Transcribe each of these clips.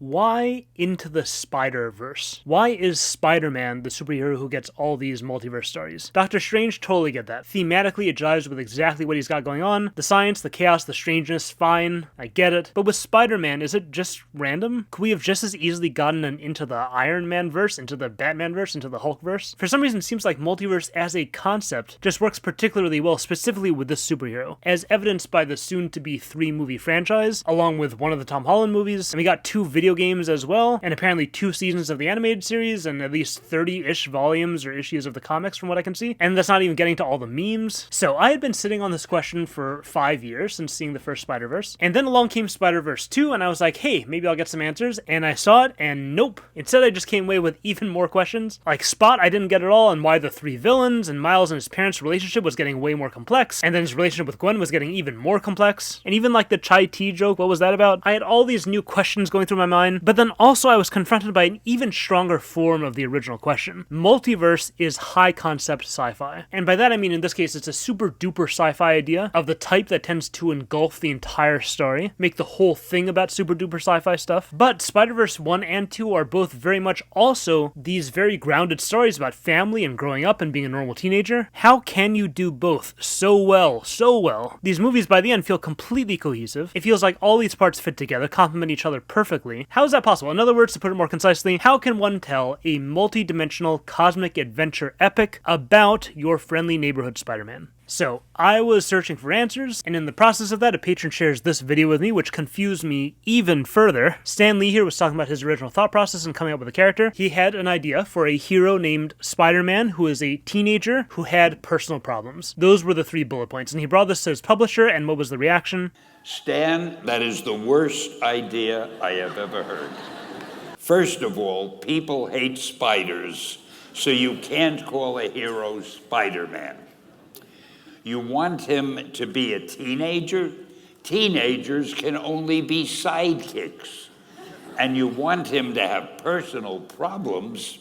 Why Into the Spider-Verse? Why is Spider-Man the superhero who gets all these multiverse stories? Doctor Strange, totally get that. Thematically, it jives with exactly what he's got going on. The science, the chaos, the strangeness, fine, I get it. But with Spider-Man, is it just random? Could we have just as easily gotten an into the Iron Man verse, into the Batman verse, into the Hulk verse? For some reason, it seems like multiverse as a concept just works particularly well, specifically with this superhero, as evidenced by the soon-to-be 3-movie franchise, along with one of the Tom Holland movies, and we got 2 video games as well, and apparently 2 seasons of the animated series, and at least 30-ish volumes or issues of the comics from what I can see, and that's not even getting to all the memes. So I had been sitting on this question for 5 years since seeing the first Spider-Verse, and then along came Spider-Verse 2, and I was like, hey, maybe I'll get some answers, and I saw it, and nope. Instead, I just came away with even more questions. Like Spot, I didn't get at all, and why the 3 villains, and Miles and his parents' relationship was getting way more complex, and then his relationship with Gwen was getting even more complex, and even like the chai tea joke, what was that about? I had all these new questions going through my mind, but then also I was confronted by an even stronger form of the original question. Multiverse is high concept sci-fi. And by that I mean in this case it's a super duper sci-fi idea of the type that tends to engulf the entire story, make the whole thing about super duper sci-fi stuff. But Spider-Verse 1 and 2 are both very much also these very grounded stories about family and growing up and being a normal teenager. How can you do both so well, so well? These movies by the end feel completely cohesive. It feels like all these parts fit together, complement each other perfectly. How is that possible? In other words, to put it more concisely, how can one tell a multi-dimensional cosmic adventure epic about your friendly neighborhood Spider-Man? So, I was searching for answers, and in the process of that, a patron shares this video with me, which confused me even further. Stan Lee here was talking about his original thought process and coming up with a character. He had an idea for a hero named Spider-Man, who is a teenager who had personal problems. Those were the 3 bullet points, and he brought this to his publisher, and what was the reaction? Stan, that is the worst idea I have ever heard. First of all, people hate spiders, so you can't call a hero Spider-Man. You want him to be a teenager? Teenagers can only be sidekicks. And you want him to have personal problems?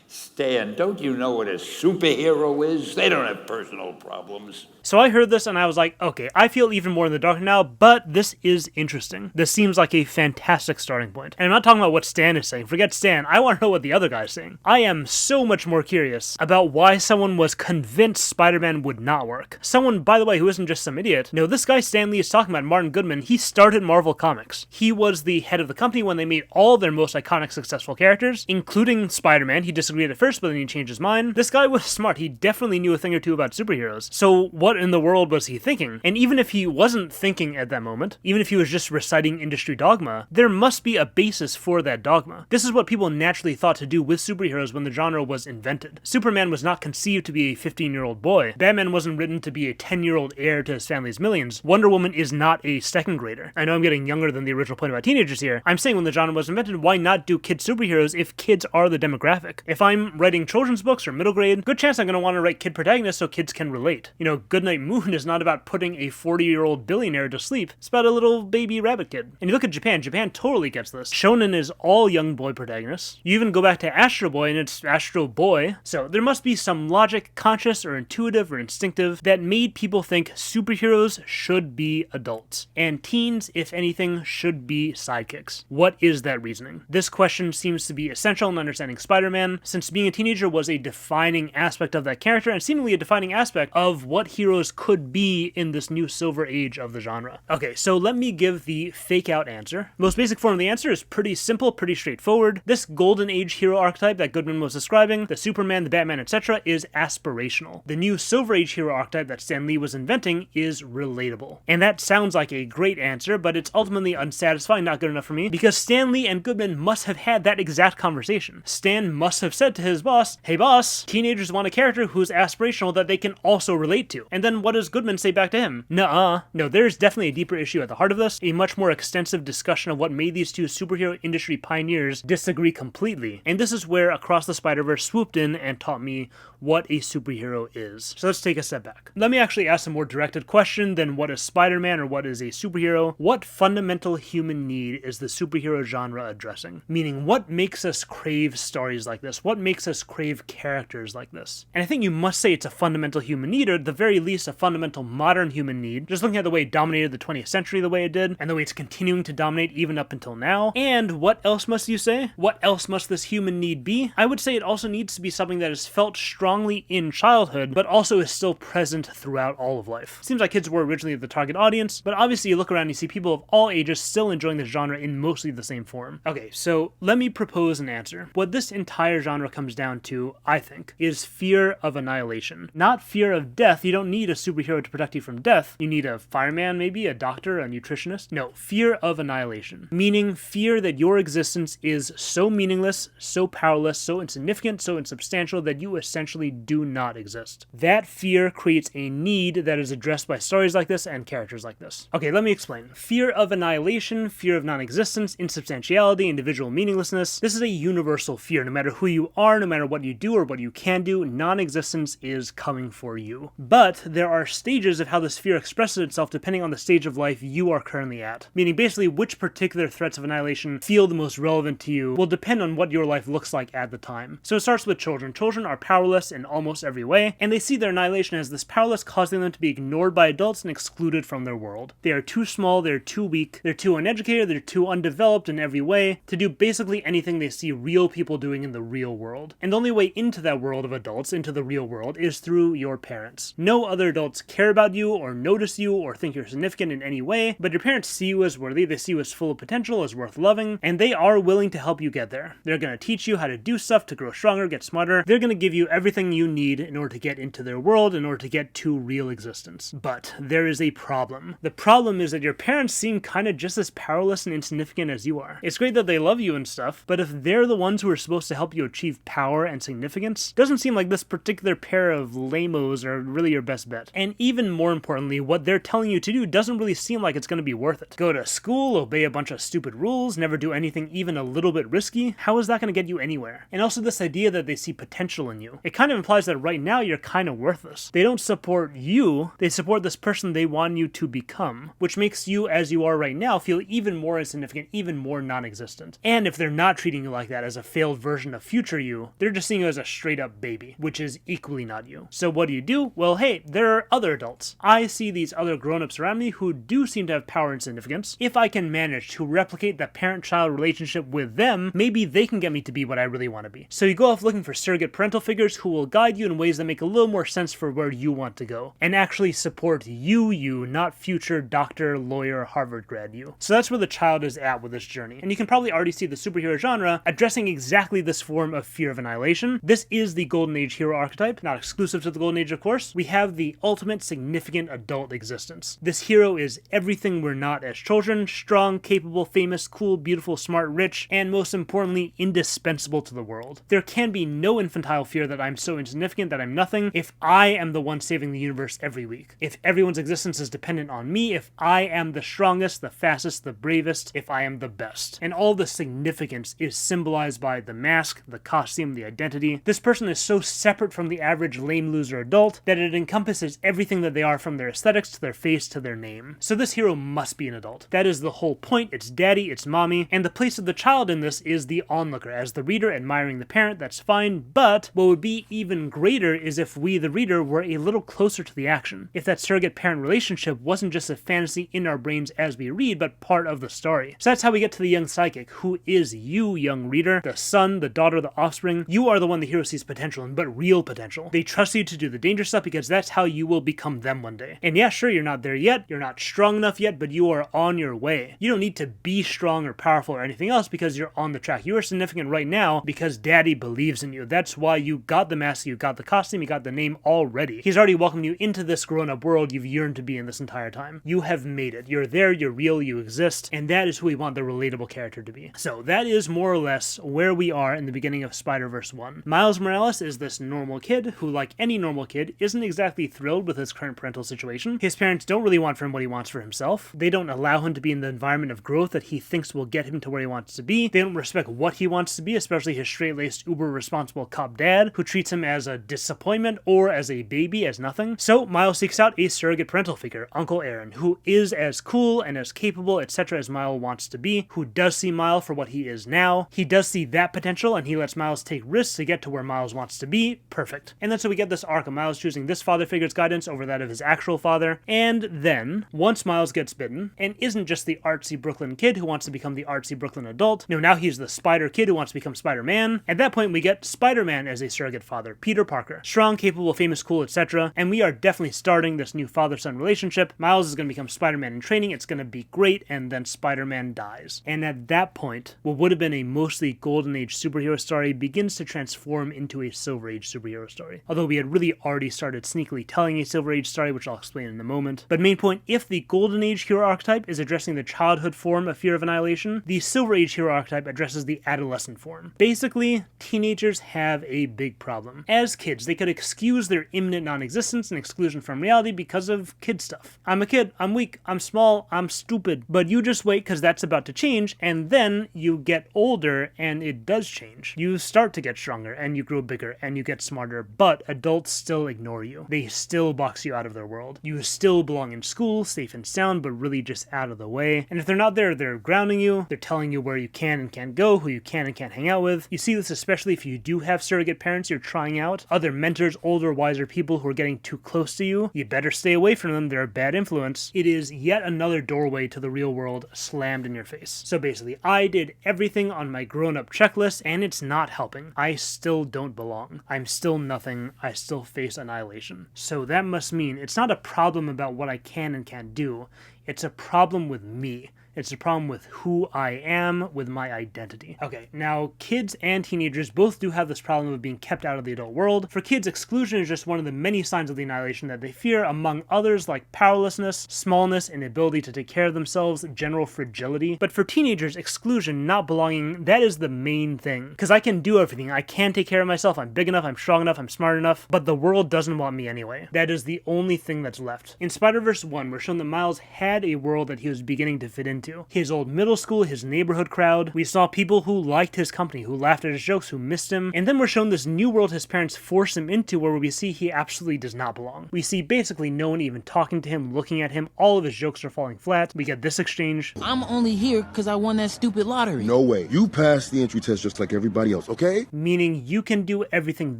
Stan, don't you know what a superhero is? They don't have personal problems. So I heard this and I was like, okay, I feel even more in the dark now, but this is interesting. This seems like a fantastic starting point. And I'm not talking about what Stan is saying. Forget Stan. I want to know what the other guy's saying. I am so much more curious about why someone was convinced Spider-Man would not work. Someone, by the way, who isn't just some idiot. No, this guy Stan Lee is talking about, Martin Goodman, he started Marvel Comics. He was the head of the company when they made all their most iconic, successful characters, including Spider-Man. He disagreed at first, but then he changed his mind. This guy was smart. He definitely knew a thing or two about superheroes. So what in the world was he thinking? And even if he wasn't thinking at that moment, even if he was just reciting industry dogma, there must be a basis for that dogma. This is what people naturally thought to do with superheroes when the genre was invented. Superman was not conceived to be a 15-year-old boy. Batman wasn't written to be a 10-year-old heir to his family's millions. Wonder Woman is not a second grader. I know I'm getting younger than the original point about teenagers here. I'm saying when the genre was invented, why not do kid superheroes if kids are the demographic? If I'm writing children's books or middle grade, good chance I'm going to want to write kid protagonists so kids can relate. You know, Goodnight Moon is not about putting a 40-year-old billionaire to sleep. It's about a little baby rabbit kid. And you look at Japan, Japan totally gets this. Shonen is all young boy protagonists. You even go back to Astro Boy and it's Astro Boy. So there must be some logic, conscious or intuitive or instinctive, that made people think superheroes should be adults. And teens, if anything, should be sidekicks. What is that reasoning? This question seems to be essential in understanding Spider-Man, since being a teenager was a defining aspect of that character and seemingly a defining aspect of what heroes could be in this new silver age of the genre. Okay, so let me give the fake out answer. Most basic form of the answer is pretty simple, pretty straightforward. This golden age hero archetype that Goodman was describing, the Superman, the Batman, etc., is aspirational. The new silver age hero archetype that Stan Lee was inventing is relatable. And that sounds like a great answer, but it's ultimately unsatisfying, not good enough for me, because Stan Lee and Goodman must have had that exact conversation. Stan must have said to his boss, hey boss, teenagers want a character who's aspirational that they can also relate to. And then what does Goodman say back to him? Nuh-uh. No, there's definitely a deeper issue at the heart of this, a much more extensive discussion of what made these two superhero industry pioneers disagree completely. And this is where Across the Spider-Verse swooped in and taught me what a superhero is. So let's take a step back. Let me actually ask a more directed question than what is Spider-Man or what is a superhero. What fundamental human need is the superhero genre addressing? Meaning, what makes us crave stories like this? What what makes us crave characters like this. And I think you must say it's a fundamental human need, or at the very least a fundamental modern human need, just looking at the way it dominated the 20th century the way it did, and the way it's continuing to dominate even up until now. And what else must you say? What else must this human need be? I would say it also needs to be something that is felt strongly in childhood, but also is still present throughout all of life. Seems like kids were originally the target audience, but obviously you look around and you see people of all ages still enjoying this genre in mostly the same form. Okay, so let me propose an answer. What this entire genre comes down to, I think, is fear of annihilation. Not fear of death. You don't need a superhero to protect you from death. You need a fireman, maybe, a doctor, a nutritionist. No, fear of annihilation. Meaning fear that your existence is so meaningless, so powerless, so insignificant, so insubstantial that you essentially do not exist. That fear creates a need that is addressed by stories like this and characters like this. Okay, let me explain. Fear of annihilation, fear of non-existence, insubstantiality, individual meaninglessness. This is a universal fear. No matter who you are, no matter what you do or what you can do, non-existence is coming for you. But there are stages of how this fear expresses itself depending on the stage of life you are currently at. Meaning basically which particular threats of annihilation feel the most relevant to you will depend on what your life looks like at the time. So it starts with children. Children are powerless in almost every way, and they see their annihilation as this powerless causing them to be ignored by adults and excluded from their world. They are too small, they're too weak, they're too uneducated, they're too undeveloped in every way to do basically anything they see real people doing in the real world. And the only way into that world of adults, into the real world, is through your parents. No other adults care about you or notice you or think you're significant in any way, but your parents see you as worthy, they see you as full of potential, as worth loving, and they are willing to help you get there. They're going to teach you how to do stuff, to grow stronger, get smarter. They're going to give you everything you need in order to get into their world, in order to get to real existence. But there is a problem. The problem is that your parents seem kind of just as powerless and insignificant as you are. It's great that they love you and stuff, but if they're the ones who are supposed to help you achieve power and significance, it doesn't seem like this particular pair of lamos are really your best bet. And even more importantly, what they're telling you to do doesn't really seem like it's going to be worth it. Go to school, obey a bunch of stupid rules, never do anything even a little bit risky. How is that going to get you anywhere? And also this idea that they see potential in you. It kind of implies that right now you're kind of worthless. They don't support you, they support this person they want you to become, which makes you as you are right now feel even more insignificant, even more non-existent. And if they're not treating you like that as a failed version of future you, they're just seeing you as a straight up baby, which is equally not you. So what do? Well, hey, there are other adults. I see these other grown-ups around me who do seem to have power and significance. If I can manage to replicate the parent-child relationship with them, maybe they can get me to be what I really want to be. So you go off looking for surrogate parental figures who will guide you in ways that make a little more sense for where you want to go, and actually support you, not future doctor, lawyer, Harvard grad you. So that's where the child is at with this journey. And you can probably already see the superhero genre addressing exactly this form of fear of annihilation. This is the Golden Age hero archetype, not exclusive to the Golden Age, of course. We have the ultimate significant adult existence. This hero is everything we're not as children: strong, capable, famous, cool, beautiful, smart, rich, and most importantly, indispensable to the world. There can be no infantile fear that I'm so insignificant that I'm nothing if I am the one saving the universe every week. If everyone's existence is dependent on me, if I am the strongest, the fastest, the bravest, if I am the best. And all the significance is symbolized by the mask, the costume, the identity. This person is so separate from the average lame loser adult that it encompasses everything that they are, from their aesthetics to their face to their name. So this hero must be an adult. That is the whole point. It's daddy, it's mommy, and the place of the child in this is the onlooker. As the reader admiring the parent, that's fine, but what would be even greater is if we, the reader, were a little closer to the action. If that surrogate-parent relationship wasn't just a fantasy in our brains as we read, but part of the story. So that's how we get to the young psychic, who is you, young reader, the son, the daughter, the offspring. You are the one the hero sees potential in, but real potential. They trust you to do the dangerous stuff because that's how you will become them one day. And yeah, sure, you're not there yet, you're not strong enough yet, but you are on your way. You don't need to be strong or powerful or anything else because you're on the track. You are significant right now because daddy believes in you. That's why you got the mask, you got the costume, you got the name already. He's already welcomed you into this grown-up world you've yearned to be in this entire time. You have made it. You're there, you're real, you exist, and that is who we want the relatable character to be. So that is more or less where we are in the beginning of Spider-Verse 1. Miles Morales is this normal kid who, like any normal kid, isn't exactly thrilled with his current parental situation. His parents don't really want for him what he wants for himself. They don't allow him to be in the environment of growth that he thinks will get him to where he wants to be. They don't respect what he wants to be, especially his straight-laced, uber-responsible cop dad, who treats him as a disappointment or as a baby, as nothing. So Miles seeks out a surrogate parental figure, Uncle Aaron, who is as cool and as capable, etc. as Miles wants to be, who does see Miles for what he is now. He does see that potential, and he lets Miles Miles take risks to get to where Miles wants to be, perfect. And then so we get this arc of Miles choosing this father figure's guidance over that of his actual father, and then, once Miles gets bitten, and isn't just the artsy Brooklyn kid who wants to become the artsy Brooklyn adult, no, now he's the Spider kid who wants to become Spider-Man. At that point, we get Spider-Man as a surrogate father, Peter Parker. Strong, capable, famous, cool, etc. And we are definitely starting this new father-son relationship. Miles is going to become Spider-Man in training, it's going to be great, and then Spider-Man dies. And at that point, what would have been a mostly Golden Age superhero story begins to transform into a Silver Age superhero story. Although we had really already started sneakily telling a Silver Age story, which I'll explain in a moment. But main point, if the Golden Age hero archetype is addressing the childhood form of fear of annihilation, the Silver Age hero archetype addresses the adolescent form. Basically, teenagers have a big problem. As kids, they could excuse their imminent non-existence and exclusion from reality because of kid stuff. I'm a kid, I'm weak, I'm small, I'm stupid. But you just wait because that's about to change, and then you get older and it does change. You start to get stronger and you grow bigger and you get smarter, but adults still ignore you. They still box you out of their world. You still belong in school, safe and sound, but really just out of the way. And if they're not there, they're grounding you, they're telling you where you can and can't go, who you can and can't hang out with. You see this especially if you do have surrogate parents you're trying out, other mentors, older, wiser people who are getting too close to you. You better stay away from them, they're a bad influence. It is yet another doorway to the real world slammed in your face. So basically, I did everything on my grown-up checklist and it's not helping. I still don't belong. I'm still nothing. I still face annihilation. So that must mean it's not a problem about what I can and can't do. It's a problem with me. It's a problem with who I am, with my identity. Okay, now kids and teenagers both do have this problem of being kept out of the adult world. For kids, exclusion is just one of the many signs of the annihilation that they fear, among others like powerlessness, smallness, inability to take care of themselves, general fragility. But for teenagers, exclusion, not belonging, that is the main thing. Because I can do everything. I can take care of myself. I'm big enough, I'm strong enough, I'm smart enough, but the world doesn't want me anyway. That is the only thing that's left. In Spider-Verse 1, we're shown that Miles had a world that he was beginning to fit into. His old middle school, his neighborhood crowd. We saw people who liked his company, who laughed at his jokes, who missed him. And then we're shown this new world his parents forced him into where we see he absolutely does not belong. We see basically no one even talking to him, looking at him. All of his jokes are falling flat. We get this exchange. I'm only here because I won that stupid lottery. No way. You passed the entry test just like everybody else, okay? Meaning you can do everything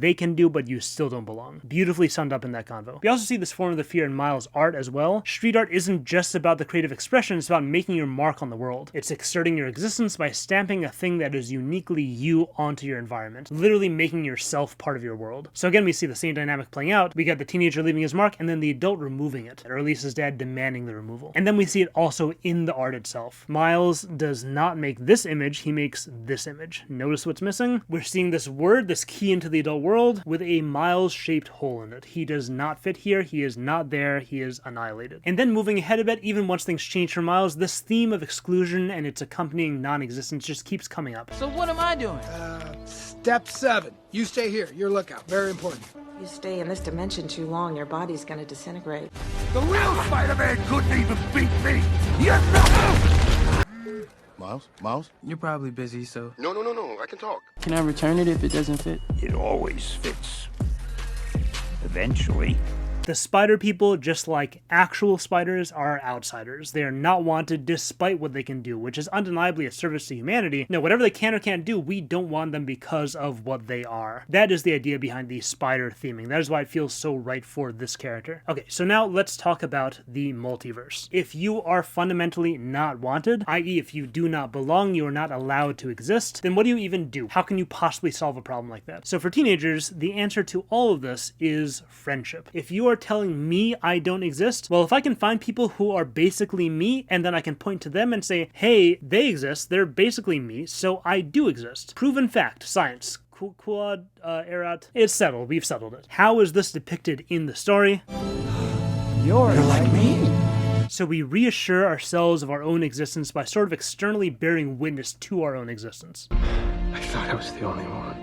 they can do, but you still don't belong. Beautifully summed up in that convo. We also see this form of the fear in Miles' art as well. Street art isn't just about the creative expression, it's about making your mark on the world. It's asserting your existence by stamping a thing that is uniquely you onto your environment, literally making yourself part of your world. So again, we see the same dynamic playing out. We got the teenager leaving his mark and then the adult removing it, or at least his dad demanding the removal. And then we see it also in the art itself. Miles does not make this image, he makes this image. Notice what's missing? We're seeing this word, this key into the adult world, with a Miles-shaped hole in it. He does not fit here, he is not there, he is annihilated. And then moving ahead a bit, even once things change for Miles, this theme of exclusion and its accompanying non-existence just keeps coming up. So what am I doing? Step 7. You stay here. Your lookout. Very important. You stay in this dimension too long, your body's gonna disintegrate. The real Spider-Man couldn't even beat me. You're not. Miles? You're probably busy, so... No, I can talk. Can I return it if it doesn't fit? It always fits. Eventually. The spider people, just like actual spiders, are outsiders. They are not wanted despite what they can do, which is undeniably a service to humanity. No, whatever they can or can't do, we don't want them because of what they are. That is the idea behind the spider theming. That is why it feels so right for this character. Okay, so now let's talk about the multiverse. If you are fundamentally not wanted, i.e. if you do not belong, you are not allowed to exist, then what do you even do? How can you possibly solve a problem like that? So for teenagers, the answer to all of this is friendship. If you are telling me I don't exist, well, if I can find people who are basically me, and then I can point to them and say, hey, they exist, they're basically me, so I do exist. Proven fact, science. Quad erat. It's settled, we've settled it. How is this depicted in the story? You're like me. So we reassure ourselves of our own existence by sort of externally bearing witness to our own existence. I thought I was the only one.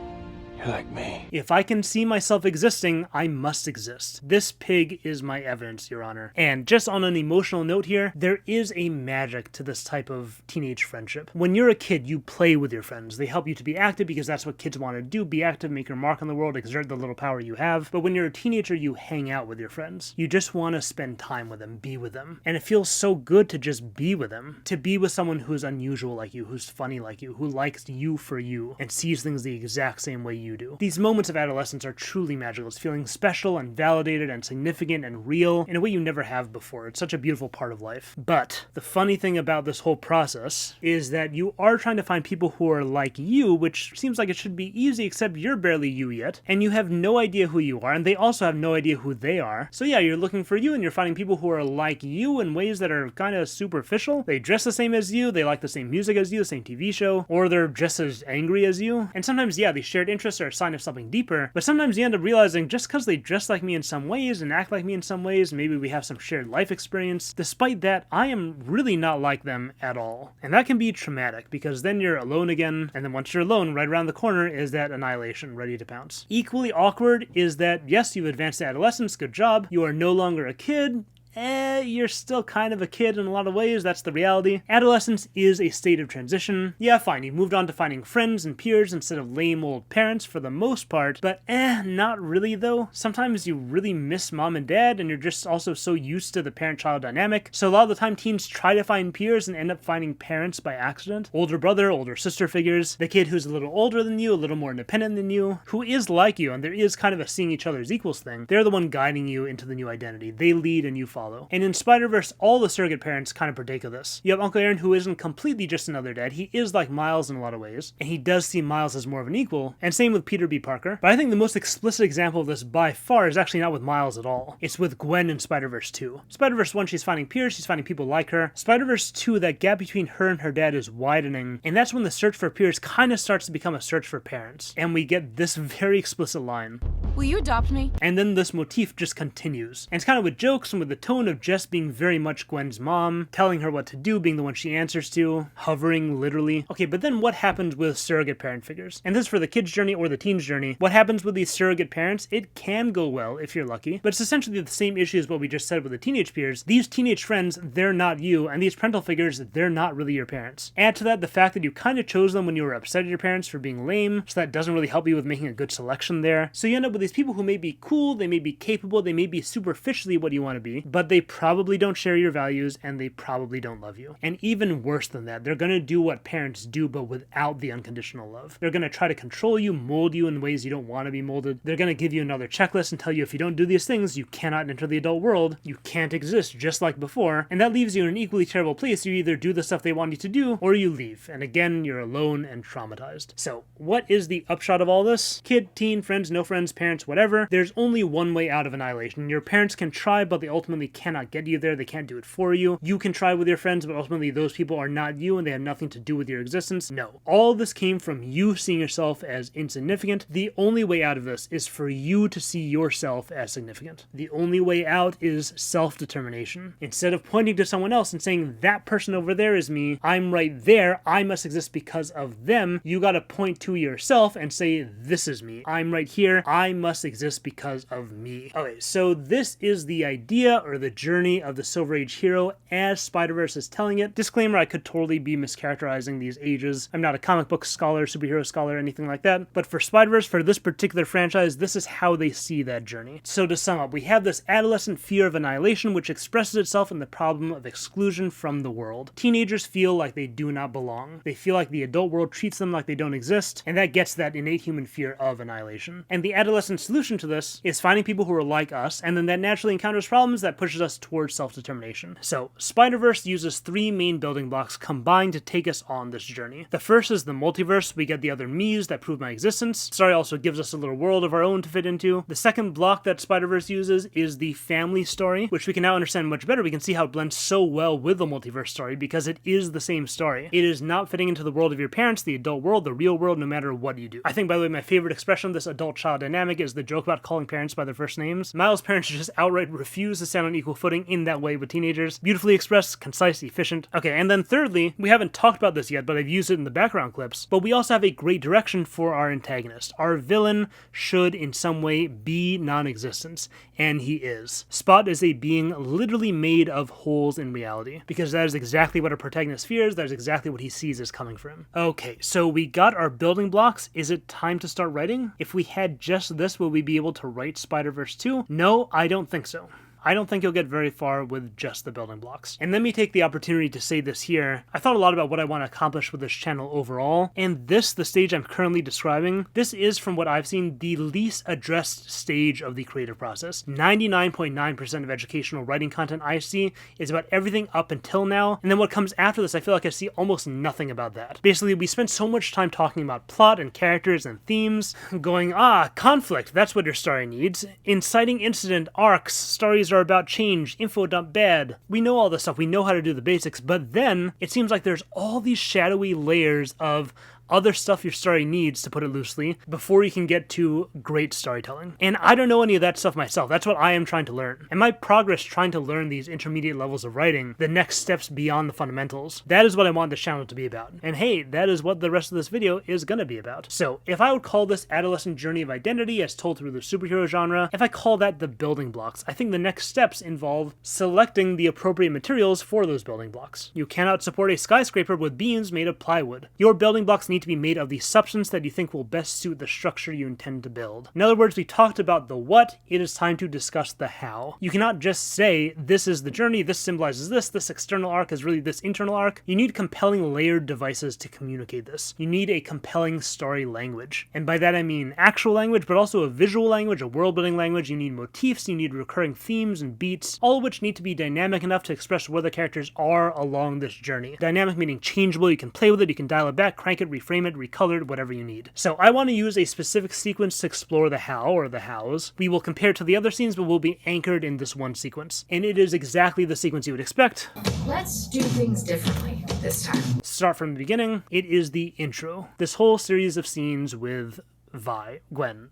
You're like me. If I can see myself existing, I must exist. This pig is my evidence, Your Honor. And just on an emotional note here, there is a magic to this type of teenage friendship. When you're a kid, you play with your friends. They help you to be active because that's what kids want to do. Be active, make your mark on the world, exert the little power you have. But when you're a teenager, you hang out with your friends. You just want to spend time with them, be with them. And it feels so good to just be with them. To be with someone who's unusual like you, who's funny like you, who likes you for you, and sees things the exact same way you do. These moments of adolescence are truly magical. It's feeling special and validated and significant and real in a way you never have before. It's such a beautiful part of life. But the funny thing about this whole process is that you are trying to find people who are like you, which seems like it should be easy, except you're barely you yet, and you have no idea who you are, and they also have no idea who they are. So yeah, you're looking for you, and you're finding people who are like you in ways that are kind of superficial. They dress the same as you, they like the same music as you, the same TV show, or they're just as angry as you. And sometimes, yeah, these shared interests are a sign of something deeper, but sometimes you end up realizing just because they dress like me in some ways and act like me in some ways, maybe we have some shared life experience, despite that, I am really not like them at all. And that can be traumatic, because then you're alone again, and then once you're alone, right around the corner is that annihilation ready to pounce. Equally awkward is that, yes, you've advanced to adolescence, good job, you are no longer a kid, you're still kind of a kid in a lot of ways, that's the reality. Adolescence is a state of transition. Yeah, fine, you moved on to finding friends and peers instead of lame old parents for the most part, but not really though. Sometimes you really miss mom and dad, and you're just also so used to the parent-child dynamic. So a lot of the time teens try to find peers and end up finding parents by accident. Older brother, older sister figures, the kid who's a little older than you, a little more independent than you, who is like you, and there is kind of a seeing each other as equals thing. They're the one guiding you into the new identity. They lead and you follow. And in Spider-Verse, all the surrogate parents kind of partake of this. You have Uncle Aaron, who isn't completely just another dad. He is like Miles in a lot of ways, and he does see Miles as more of an equal, and same with Peter B. Parker. But I think the most explicit example of this by far is actually not with Miles at all. It's with Gwen in Spider-Verse 2. Spider-Verse 1, she's finding peers, she's finding people like her. Spider-Verse 2, that gap between her and her dad is widening, and that's when the search for peers kind of starts to become a search for parents. And we get this very explicit line. Will you adopt me? And then this motif just continues. And it's kind of with jokes and with the tone of Jess being very much Gwen's mom, telling her what to do, being the one she answers to, hovering literally. Okay, but then what happens with surrogate parent figures? And this is for the kid's journey or the teen's journey. What happens with these surrogate parents? It can go well if you're lucky, but it's essentially the same issue as what we just said with the teenage peers. These teenage friends, they're not you, and these parental figures, they're not really your parents. Add to that the fact that you kind of chose them when you were upset at your parents for being lame, so that doesn't really help you with making a good selection there. So you end up with these people who may be cool, they may be capable, they may be superficially what you want to be, but they probably don't share your values, and they probably don't love you. And even worse than that, they're going to do what parents do, but without the unconditional love. They're going to try to control you, mold you in ways you don't want to be molded. They're going to give you another checklist and tell you if you don't do these things, you cannot enter the adult world. You can't exist just like before. And that leaves you in an equally terrible place. You either do the stuff they want you to do, or you leave. And again, you're alone and traumatized. So, what is the upshot of all this? Kid, teen, friends, no friends, parents, whatever. There's only one way out of annihilation. Your parents can try, but they ultimately cannot get you there. They can't do it for you. You can try with your friends, but ultimately those people are not you and they have nothing to do with your existence. No. All this came from you seeing yourself as insignificant. The only way out of this is for you to see yourself as significant. The only way out is self-determination. Instead of pointing to someone else and saying, that person over there is me, I'm right there, I must exist because of them, you gotta point to yourself and say, this is me. I'm right here, I must exist because of me. Okay, so this is the idea or the journey of the Silver Age hero as Spider-Verse is telling it. Disclaimer, I could totally be mischaracterizing these ages. I'm not a comic book scholar, superhero scholar, anything like that, but for Spider-Verse, for this particular franchise, this is how they see that journey. So to sum up, we have this adolescent fear of annihilation, which expresses itself in the problem of exclusion from the world. Teenagers feel like they do not belong. They feel like the adult world treats them like they don't exist, and that gets that innate human fear of annihilation. And the adolescent solution to this is finding people who are like us, and then that naturally encounters problems that pushes us towards self-determination. So, Spider-Verse uses three main building blocks combined to take us on this journey. The first is the multiverse. We get the other me's that prove my existence. Story also gives us a little world of our own to fit into. The second block that Spider-Verse uses is the family story, which we can now understand much better. We can see how it blends so well with the multiverse story because it is the same story. It is not fitting into the world of your parents, the adult world, the real world, no matter what you do. I think, by the way, my favorite expression of this adult-child dynamic is the joke about calling parents by their first names. Miles' parents just outright refuse to stand on equal footing in that way with teenagers. Beautifully expressed, concise, efficient. Okay, and then thirdly, we haven't talked about this yet, but I've used it in the background clips, but we also have a great direction for our antagonist. Our villain should in some way be non-existent, and he is. Spot is a being literally made of holes in reality, because that is exactly what our protagonist fears, that is exactly what he sees as coming for him. Okay, so we got our building blocks. Is it time to start writing? If we had just this, will we be able to write Spider-Verse 2? No, I don't think so. I don't think you'll get very far with just the building blocks. And let me take the opportunity to say this here. I thought a lot about what I want to accomplish with this channel overall, and this, the stage I'm currently describing, this is, from what I've seen, the least addressed stage of the creative process. 99.9% of educational writing content I see is about everything up until now, and then what comes after this, I feel like I see almost nothing about that. Basically, we spend so much time talking about plot and characters and themes, going, conflict, that's what your story needs. Inciting incident, arcs, stories are about change, info dump bad. We know all this stuff, we know how to do the basics, but then it seems like there's all these shadowy layers of other stuff your story needs, to put it loosely, before you can get to great storytelling. And I don't know any of that stuff myself. That's what I am trying to learn. And my progress trying to learn these intermediate levels of writing, the next steps beyond the fundamentals, that is what I want this channel to be about. And hey, that is what the rest of this video is gonna be about. So if I would call this adolescent journey of identity as told through the superhero genre, if I call that the building blocks, I think the next steps involve selecting the appropriate materials for those building blocks. You cannot support a skyscraper with beams made of plywood. Your building blocks need to be made of the substance that you think will best suit the structure you intend to build. In other words, we talked about the what, it is time to discuss the how. You cannot just say, this is the journey, this symbolizes this external arc is really this internal arc. You need compelling layered devices to communicate this. You need a compelling story language. And by that I mean actual language, but also a visual language, a world-building language. You need motifs, you need recurring themes and beats, all of which need to be dynamic enough to express where the characters are along this journey. Dynamic meaning changeable, you can play with it, you can dial it back, crank it, reframe it, recolored, whatever you need. So I want to use a specific sequence to explore the how, or the hows. We will compare it to the other scenes, but we'll be anchored in this one sequence. And it is exactly the sequence you would expect. Let's do things differently this time. Start from the beginning. It is the intro. This whole series of scenes with Gwen,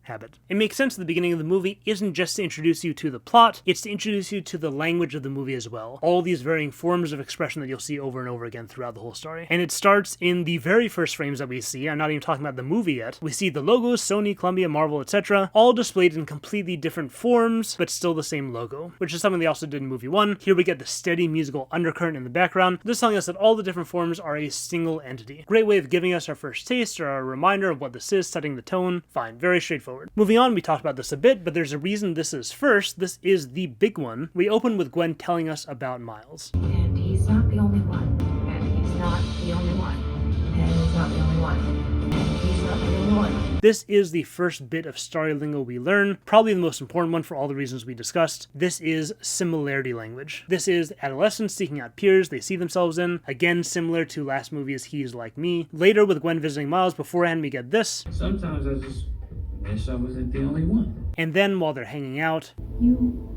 habit. It makes sense at the beginning of the movie isn't just to introduce you to the plot, it's to introduce you to the language of the movie as well. All these varying forms of expression that you'll see over and over again throughout the whole story. And it starts in the very first frames that we see. I'm not even talking about the movie yet. We see the logos, Sony, Columbia, Marvel, etc., all displayed in completely different forms, but still the same logo, which is something they also did in movie 1. Here we get the steady musical undercurrent in the background. This is telling us that all the different forms are a single entity. Great way of giving us our first taste or a reminder of what this is, setting the tone. Fine, very straightforward. Moving on, we talked about this a bit, but there's a reason this is first. This is the big one. We open with Gwen telling us about Miles. And he's not the only one. And he's not the only one. And he's not the only one. And he's not the only one. This is the first bit of story lingo we learn, probably the most important one for all the reasons we discussed. This is similarity language. This is adolescents seeking out peers they see themselves in, again similar to last movie's He's Like Me. Later with Gwen visiting Miles, beforehand we get this. Sometimes I just wish I wasn't the only one. And then while they're hanging out, You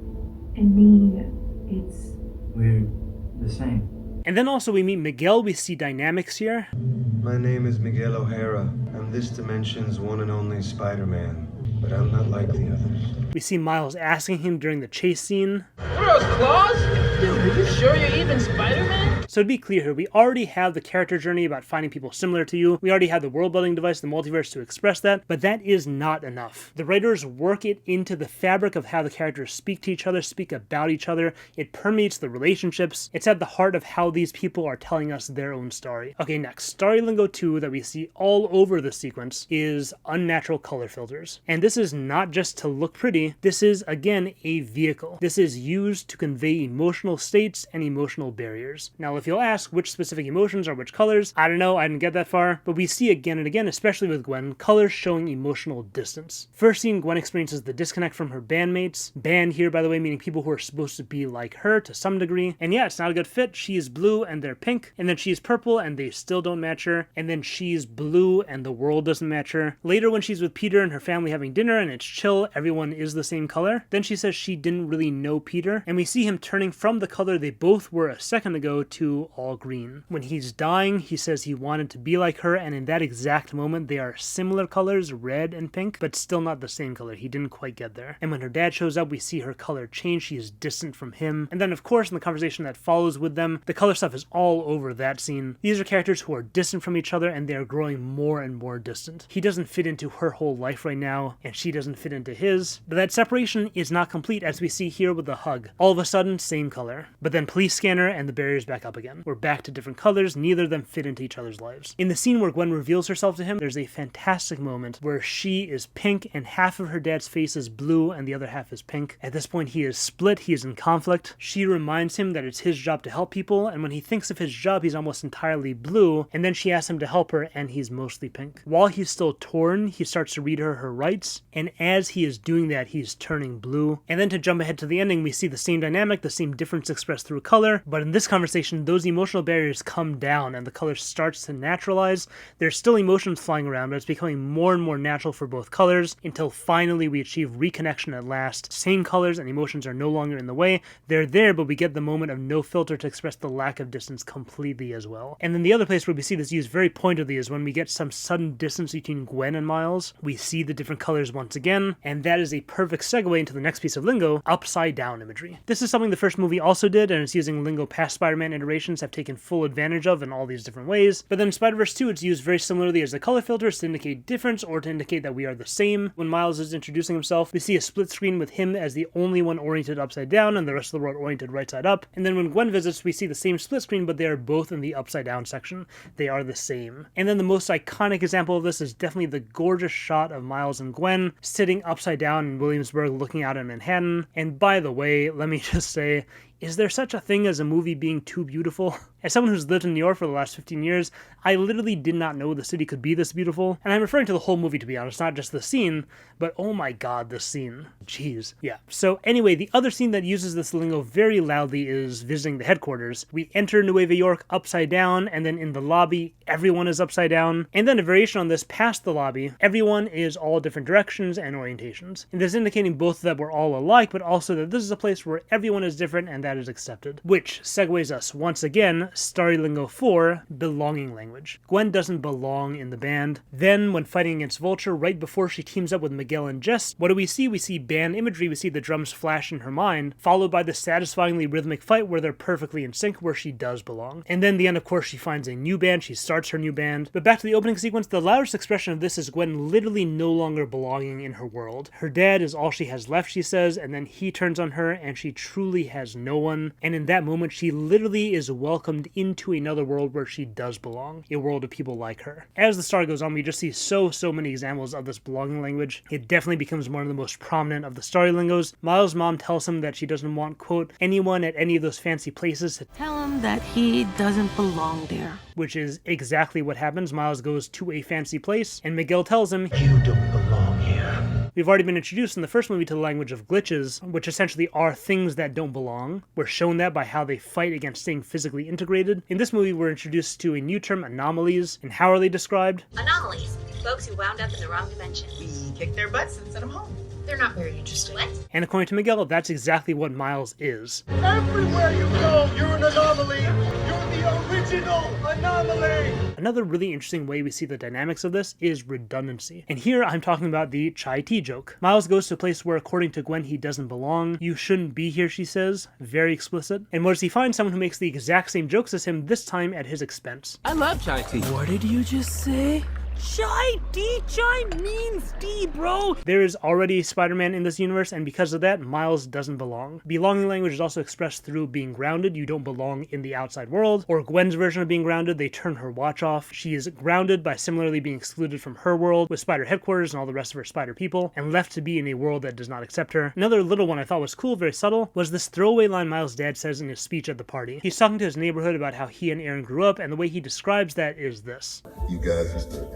and me, we're the same. and then also we meet Miguel. We see dynamics here. My name is Miguel O'Hara. I'm this dimension's one and only Spider-Man, but I'm not like the others. We see Miles asking him during the chase scene. What are those claws? Dude, are you sure you're even Spider-Man? So to be clear here, we already have the character journey about finding people similar to you. We already have the world-building device, the multiverse, to express that, but that is not enough. The writers work it into the fabric of how the characters speak to each other, speak about each other. It permeates the relationships. It's at the heart of how these people are telling us their own story. Okay, next. Story lingo 2 that we see all over the sequence is unnatural color filters. And this is not just to look pretty. This is, again, a vehicle. This is used to convey emotional states and emotional barriers. Now, if you'll ask which specific emotions are which colors, I don't know, I didn't get that far, but we see again and again, especially with Gwen, colors showing emotional distance. First scene, Gwen experiences the disconnect from her bandmates. Band here, by the way, meaning people who are supposed to be like her to some degree. And yeah, it's not a good fit. She is blue and they're pink, and then she's purple and they still don't match her, and then she's blue and the world doesn't match her. Later when she's with Peter and her family having dinner and it's chill, everyone is the same color, then she says she didn't really know Peter, and we see him turning from the color they both were a second ago to blue, all green. When he's dying, he says he wanted to be like her, and in that exact moment, they are similar colors, red and pink, but still not the same color. He didn't quite get there. And when her dad shows up, we see her color change. She is distant from him. And then, of course, in the conversation that follows with them, the color stuff is all over that scene. These are characters who are distant from each other, and they are growing more and more distant. He doesn't fit into her whole life right now, and she doesn't fit into his. But that separation is not complete, as we see here with the hug. All of a sudden, same color. But then police scanner, and the barrier's back up again. We're back to different colors, neither of them fit into each other's lives. In the scene where Gwen reveals herself to him, there's a fantastic moment where she is pink, and half of her dad's face is blue, and the other half is pink. At this point, he is split, he is in conflict. She reminds him that it's his job to help people, and when he thinks of his job, he's almost entirely blue, and then she asks him to help her, and he's mostly pink. While he's still torn, he starts to read her rights, and as he is doing that, he's turning blue. And then to jump ahead to the ending, we see the same dynamic, the same difference expressed through color, but in this conversation, those emotional barriers come down, and the color starts to naturalize. There's still emotions flying around, but it's becoming more and more natural for both colors, until finally we achieve reconnection at last. Same colors and emotions are no longer in the way. They're there, but we get the moment of no filter to express the lack of distance completely as well. And then the other place where we see this used very pointedly is when we get some sudden distance between Gwen and Miles. We see the different colors once again, and that is a perfect segue into the next piece of lingo, upside down imagery. This is something the first movie also did, and it's using lingo past Spider-Man iterations have taken full advantage of in all these different ways. But then in Spider-Verse 2, it's used very similarly as the color filters to indicate difference or to indicate that we are the same. When Miles is introducing himself, we see a split screen with him as the only one oriented upside down and the rest of the world oriented right side up. And then when Gwen visits, we see the same split screen, but they are both in the upside down section. They are the same. And then the most iconic example of this is definitely the gorgeous shot of Miles and Gwen sitting upside down in Williamsburg looking out at Manhattan. And by the way, let me just say, is there such a thing as a movie being too beautiful? As someone who's lived in New York for the last 15 years, I literally did not know the city could be this beautiful. And I'm referring to the whole movie, to be honest, not just the scene, but oh my god, this scene. Jeez. Yeah. So anyway, the other scene that uses this lingo very loudly is visiting the headquarters. We enter Nueva York upside down, and then in the lobby, everyone is upside down. And then a variation on this past the lobby, everyone is all different directions and orientations. And this is indicating both that we're all alike, but also that this is a place where everyone is different and that is accepted. Which segues us once again, Starry Lingo 4, belonging language. Gwen doesn't belong in the band. Then, when fighting against Vulture, right before she teams up with Miguel and Jess, what do we see? We see band imagery, we see the drums flash in her mind, followed by the satisfyingly rhythmic fight where they're perfectly in sync, where she does belong. And then the end, of course, she finds a new band, she starts her new band. But back to the opening sequence, the loudest expression of this is Gwen literally no longer belonging in her world. Her dad is all she has left, she says, and then he turns on her, and she truly has no one. And in that moment, she literally is welcomed into another world where she does belong, a world of people like her. As the story goes on, we just see so many examples of this belonging language. It definitely becomes one of the most prominent of the story lingos. Miles' mom tells him that she doesn't want, quote, anyone at any of those fancy places to tell him that he doesn't belong there. Which is exactly what happens. Miles goes to a fancy place, and Miguel tells him, you don't belong here. We've already been introduced in the first movie to the language of glitches, which essentially are things that don't belong. We're shown that by how they fight against staying physically integrated. In this movie, we're introduced to a new term, anomalies, and how are they described? Anomalies. Folks who wound up in the wrong dimension. We kick their butts and send them home. They're not very interesting. What? And according to Miguel, that's exactly what Miles is. Everywhere you go, you're an anomaly. You're the original anomaly. Another really interesting way we see the dynamics of this is redundancy. And here I'm talking about the chai tea joke. Miles goes to a place where, according to Gwen, he doesn't belong. You shouldn't be here, she says. Very explicit. And what does he find? Someone who makes the exact same jokes as him, this time at his expense. I love chai tea. What did you just say? Chai tea, chai means tea, bro. There is already Spider-Man in this universe, and because of that, Miles doesn't belong. Belonging language is also expressed through being grounded. You don't belong in the outside world. Or Gwen's version of being grounded, they turn her watch off. She is grounded by similarly being excluded from her world with Spider headquarters and all the rest of her Spider people, and left to be in a world that does not accept her. Another little one I thought was cool, very subtle, was this throwaway line Miles' dad says in his speech at the party. He's talking to his neighborhood about how he and Aaron grew up, and the way he describes that is this. You guys used to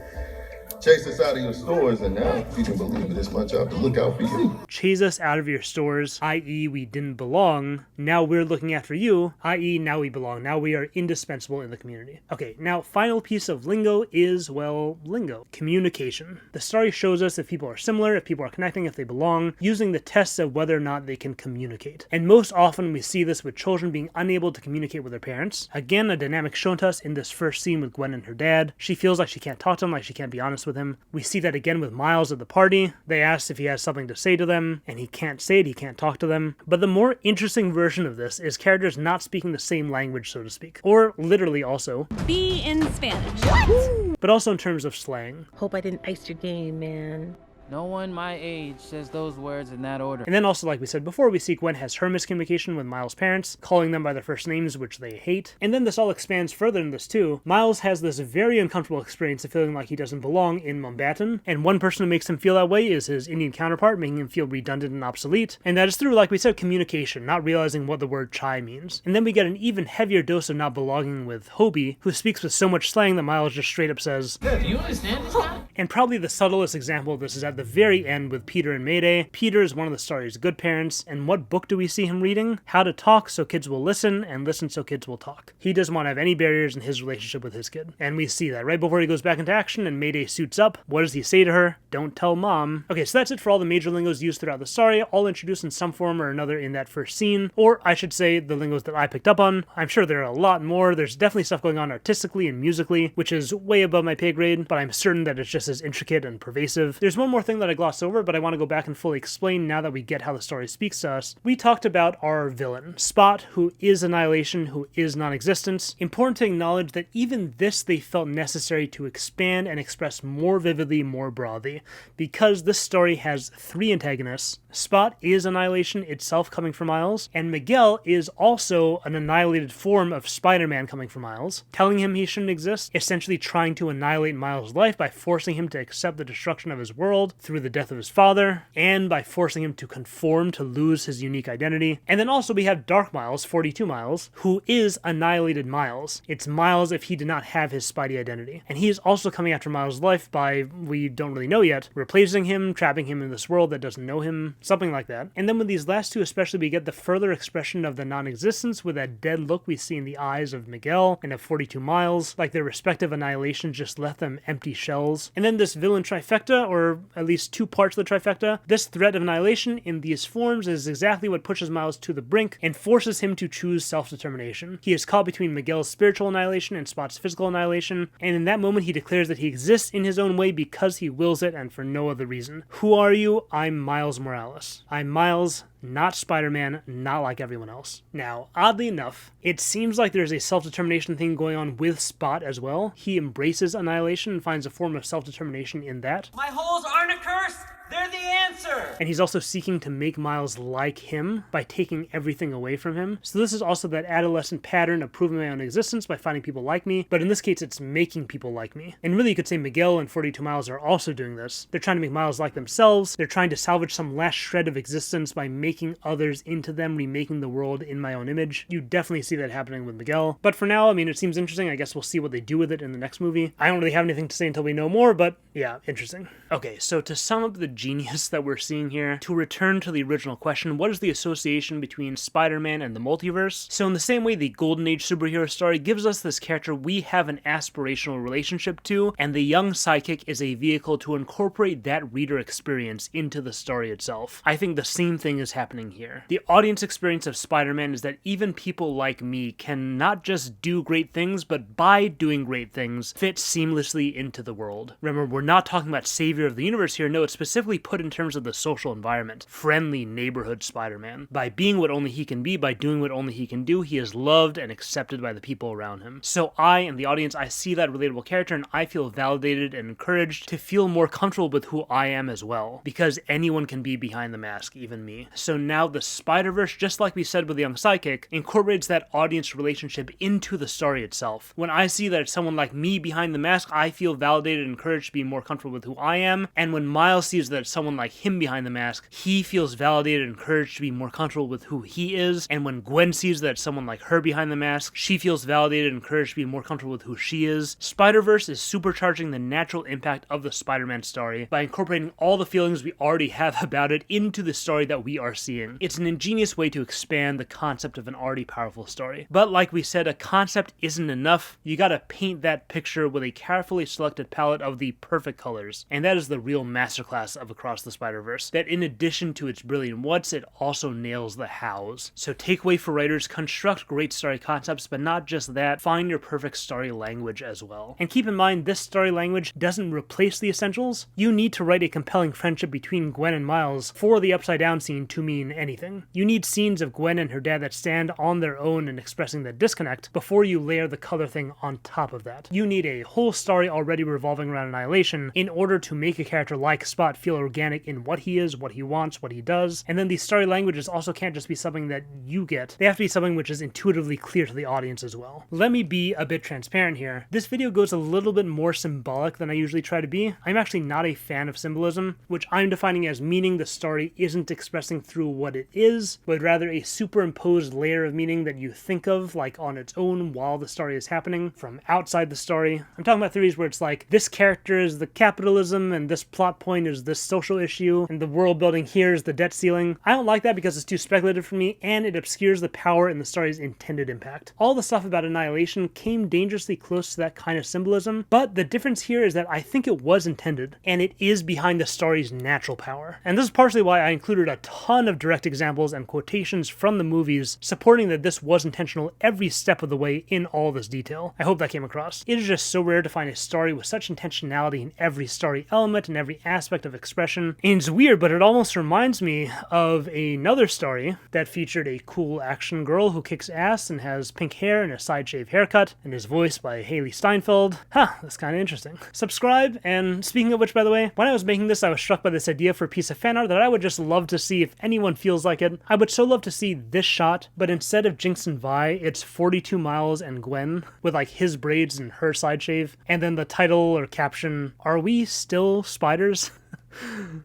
chase us out of your stores, and now, if you can believe it, it's my job to look out for you. Chase us out of your stores, i.e. we didn't belong. Now we're looking after you, i.e. now we belong. Now we are indispensable in the community. Okay, now final piece of lingo is, well, lingo. Communication. The story shows us if people are similar, if people are connecting, if they belong, using the tests of whether or not they can communicate. And most often we see this with children being unable to communicate with their parents. Again, a dynamic shown to us in this first scene with Gwen and her dad. She feels like she can't talk to him, like she can't be honest with him. We see that again with Miles at the party. They ask if he has something to say to them, and he can't say it, he can't talk to them. But the more interesting version of this is characters not speaking the same language, so to speak. Or literally also. Be in Spanish. What? But also in terms of slang. Hope I didn't ice your game, man. No one my age says those words in that order. And then also, like we said before, we see Gwen has her miscommunication with Miles' parents, calling them by their first names, which they hate. And then this all expands further in this too. Miles has this very uncomfortable experience of feeling like he doesn't belong in Mountbatten, and one person who makes him feel that way is his Indian counterpart, making him feel redundant and obsolete. And that is through, like we said, communication, not realizing what the word chai means. And then we get an even heavier dose of not belonging with Hobie, who speaks with so much slang that Miles just straight up says, "Do you understand this guy?" And probably the subtlest example of this is at the very end with Peter and Mayday. Peter is one of the story's good parents, and what book do we see him reading? How to Talk So Kids Will Listen, and Listen So Kids Will Talk. He doesn't want to have any barriers in his relationship with his kid. And we see that right before he goes back into action and Mayday suits up. What does he say to her? Don't tell mom. Okay, so that's it for all the major lingos used throughout the story, all introduced in some form or another in that first scene, or I should say the lingos that I picked up on. I'm sure there are a lot more. There's definitely stuff going on artistically and musically, which is way above my pay grade, but I'm certain that it's just as intricate and pervasive. There's one more thing that I glossed over, but I want to go back and fully explain now that we get how the story speaks to us. We talked about our villain, Spot, who is annihilation, who is non-existence. Important to acknowledge that even this they felt necessary to expand and express more vividly, more broadly, because this story has three antagonists. Spot is annihilation itself coming from Miles, and Miguel is also an annihilated form of Spider-Man coming from Miles, telling him he shouldn't exist, essentially trying to annihilate Miles' life by forcing him to accept the destruction of his world through the death of his father, and by forcing him to conform to lose his unique identity. And then also we have Dark Miles, 42 Miles, who is annihilated Miles. It's Miles if he did not have his Spidey identity. And he is also coming after Miles' life by, we don't really know yet, replacing him, trapping him in this world that doesn't know him, something like that. And then with these last two especially, we get the further expression of the non-existence with that dead look we see in the eyes of Miguel and of 42 Miles, like their respective annihilations just left them empty shells. And then this villain trifecta, or at least two parts of the trifecta, this threat of annihilation in these forms is exactly what pushes Miles to the brink and forces him to choose self-determination. He is caught between Miguel's spiritual annihilation and Spot's physical annihilation, and in that moment he declares that he exists in his own way because he wills it and for no other reason. Who are you? I'm Miles Morales. I'm Miles, not Spider-Man, not like everyone else. Now, oddly enough, it seems like there's a self-determination thing going on with Spot as well. He embraces annihilation and finds a form of self-determination in that. My holes aren't a curse! They're the answer! And he's also seeking to make Miles like him by taking everything away from him. So this is also that adolescent pattern of proving my own existence by finding people like me, but in this case it's making people like me. And really you could say Miguel and 42 Miles are also doing this. They're trying to make Miles like themselves. They're trying to salvage some last shred of existence by making others into them, remaking the world in my own image. You definitely see that happening with Miguel. But for now, I mean, it seems interesting. I guess we'll see what they do with it in the next movie. I don't really have anything to say until we know more, but yeah, interesting. Okay, so to sum up the genius that we're seeing here, to return to the original question, what is the association between Spider-Man and the multiverse? So in the same way the Golden Age superhero story gives us this character we have an aspirational relationship to, and the young sidekick is a vehicle to incorporate that reader experience into the story itself. I think the same thing is happening here. The audience experience of Spider-Man is that even people like me can not just do great things, but by doing great things, fit seamlessly into the world. Remember, we're not talking about savior of the universe here. No, it's specifically put in terms of the social environment. Friendly neighborhood Spider-Man. By being what only he can be, by doing what only he can do, he is loved and accepted by the people around him. So I, and the audience, I see that relatable character and I feel validated and encouraged to feel more comfortable with who I am as well. Because anyone can be behind the mask, even me. So now the Spider-Verse, just like we said with the young sidekick, incorporates that audience relationship into the story itself. When I see that it's someone like me behind the mask, I feel validated and encouraged to be more comfortable with who I am. And when Miles sees that it's someone like him him behind the mask, he feels validated and encouraged to be more comfortable with who he is, and when Gwen sees that someone like her behind the mask, she feels validated and encouraged to be more comfortable with who she is. Spider-Verse is supercharging the natural impact of the Spider-Man story by incorporating all the feelings we already have about it into the story that we are seeing. It's an ingenious way to expand the concept of an already powerful story. But like we said, a concept isn't enough. You gotta paint that picture with a carefully selected palette of the perfect colors. And that is the real masterclass of Across the Spider-Verse. That in addition to its brilliant whats, it also nails the hows. So takeaway for writers, construct great story concepts, but not just that, find your perfect story language as well. And keep in mind, this story language doesn't replace the essentials. You need to write a compelling friendship between Gwen and Miles for the Upside Down scene to mean anything. You need scenes of Gwen and her dad that stand on their own and expressing the disconnect before you layer the color thing on top of that. You need a whole story already revolving around Annihilation in order to make a character like Spot feel organic in what he is, what he wants, what he does. And then these story languages also can't just be something that you get. They have to be something which is intuitively clear to the audience as well. Let me be a bit transparent here. This video goes a little bit more symbolic than I usually try to be. I'm actually not a fan of symbolism, which I'm defining as meaning the story isn't expressing through what it is, but rather a superimposed layer of meaning that you think of like on its own while the story is happening from outside the story. I'm talking about theories where it's like, this character is the capitalism and this plot point is this social issue and the world building here is the debt ceiling. I don't like that because it's too speculative for me and it obscures the power in the story's intended impact. All the stuff about Annihilation came dangerously close to that kind of symbolism, but the difference here is that I think it was intended and it is behind the story's natural power. And this is partially why I included a ton of direct examples and quotations from the movies supporting that this was intentional every step of the way in all this detail. I hope that came across. It is just so rare to find a story with such intentionality in every story element and every aspect of expression. And it's weird, but it almost reminds me of another story that featured a cool action girl who kicks ass and has pink hair and a side shave haircut and is voiced by Haley Steinfeld. That's kind of interesting. Subscribe, and speaking of which, by the way, when I was making this, I was struck by this idea for a piece of fan art that I would just love to see if anyone feels like it. I would so love to see this shot, but instead of Jinx and Vi, it's 42 Miles and Gwen with like his braids and her side shave, and then the title or caption, "Are we still spiders?"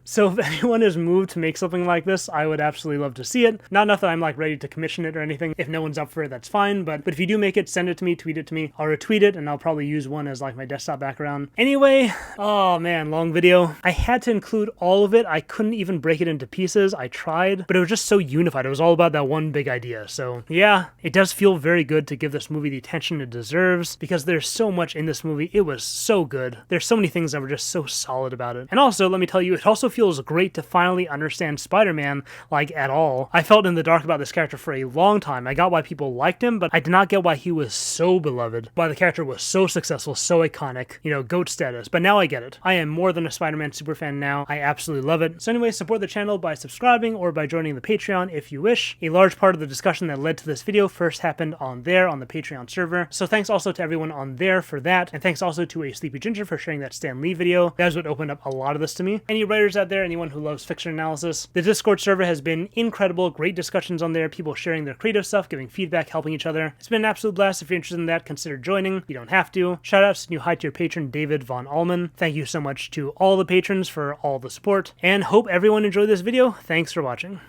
So if anyone is moved to make something like this, I would absolutely love to see it. Not enough that I'm like ready to commission it or anything. If no one's up for it, that's fine. But if you do make it, send it to me, tweet it to me. I'll retweet it and I'll probably use one as like my desktop background. Anyway, oh man, long video. I had to include all of it. I couldn't even break it into pieces. I tried, but it was just so unified. It was all about that one big idea. So yeah, it does feel very good to give this movie the attention it deserves because there's so much in this movie. It was so good. There's so many things that were just so solid about it. And also, let me tell you, it also feels great to finally understand Spider-Man, like, at all. I felt in the dark about this character for a long time. I got why people liked him, but I did not get why he was so beloved, why the character was so successful, so iconic, you know, GOAT status. But now I get it. I am more than a Spider-Man superfan now. I absolutely love it. So anyway, support the channel by subscribing or by joining the Patreon if you wish. A large part of the discussion that led to this video first happened on the Patreon server. So thanks also to everyone on there for that, and thanks also to a Sleepy Ginger for sharing that Stan Lee video. That is what opened up a lot of this to me. Any writers out there, anyone who loves fiction analysis, the Discord server has been incredible. Great discussions on there, people sharing their creative stuff, giving feedback, helping each other. It's been an absolute blast. If you're interested in that, consider joining. You don't have to. Shout outs to new high tier patron David Von Allman. Thank you so much to all the patrons for all the support, and hope everyone enjoyed this video. Thanks for watching.